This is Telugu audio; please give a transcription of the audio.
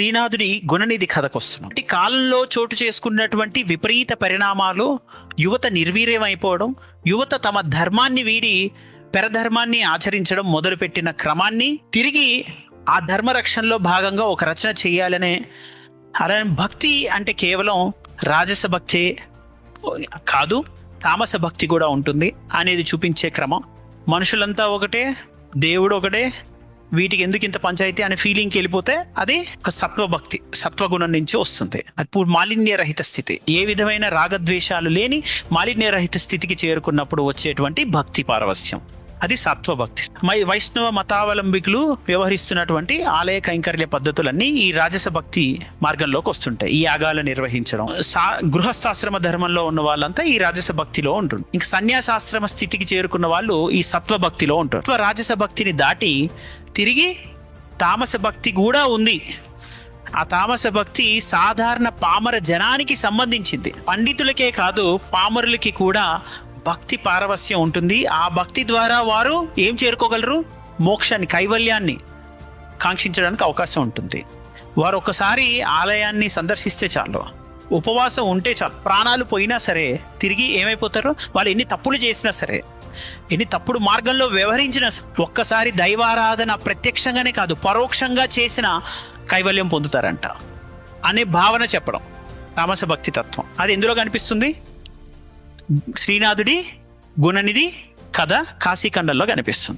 శ్రీనాథుడి గుణనిధి కథకొస్తున్నాం. ఈ కాలంలో చోటు చేసుకున్నటువంటి విపరీత పరిణామాలు, యువత నిర్వీర్యమైపోవడం, యువత తమ ధర్మాన్ని వీడి పెరధర్మాన్ని ఆచరించడం మొదలుపెట్టిన క్రమాన్ని తిరిగి ఆ ధర్మరక్షణలో భాగంగా ఒక రచన చేయాలనే, అలానే భక్తి అంటే కేవలం రాజస భక్తి కాదు, తామస భక్తి కూడా ఉంటుంది అనేది చూపించే క్రమం. మనుషులంతా ఒకటే, దేవుడు ఒకటే, వీటికి ఎందుకు ఇంత పంచాయతీ అనే ఫీలింగ్కి వెళ్ళిపోతే అది ఒక సత్వభక్తి, సత్వగుణం నుంచి వస్తుంది. అది మాలిన్యరహిత స్థితి, ఏ విధమైన రాగద్వేషాలు లేని మాలిన్యరహిత స్థితికి చేరుకున్నప్పుడు వచ్చేటువంటి భక్తి పారవస్యం, అది సత్వభక్తి. వైష్ణవ మతావలంబికులు వ్యవహరిస్తున్నటువంటి ఆలయ కైంకర్య పద్ధతులన్నీ ఈ రాజస భక్తి మార్గంలోకి వస్తుంటాయి. ఈ యాగాలు నిర్వహించడం, గృహస్థాశ్రమ ధర్మంలో ఉన్న వాళ్ళంతా ఈ రాజస భక్తిలో ఉంటుంది. ఇంక సన్యాసాశ్రమ స్థితికి చేరుకున్న వాళ్ళు ఈ సత్వ భక్తిలో ఉంటారు. రాజస భక్తిని దాటి తిరిగి తామస భక్తి కూడా ఉంది. ఆ తామస భక్తి సాధారణ పామర జనానికి సంబంధించింది. పండితులకే కాదు, పామరులకి కూడా భక్తి పారవస్యం ఉంటుంది. ఆ భక్తి ద్వారా వారు ఏం చేరుకోగలరు? మోక్షాన్ని, కైవల్యాన్ని కాంక్షించడానికి అవకాశం ఉంటుంది. వారు ఒకసారి ఆలయాన్ని సందర్శిస్తే చాలు, ఉపవాసం ఉంటే చాలు, ప్రాణాలు పోయినా సరే తిరిగి ఏమైపోతారు? వాళ్ళు ఎన్ని తప్పులు చేసినా సరే, ఎన్ని తప్పుడు మార్గంలో వ్యవహరించిన ఒక్కసారి దైవారాధన ప్రత్యక్షంగానే కాదు పరోక్షంగా చేసిన కైవల్యం పొందుతారంట అనే భావన చెప్పడం తామస భక్తి తత్వం. అది ఎందులో కనిపిస్తుంది? శ్రీనాథుడి గుణనిధి కథ కాశీఖండంలో కనిపిస్తుంది.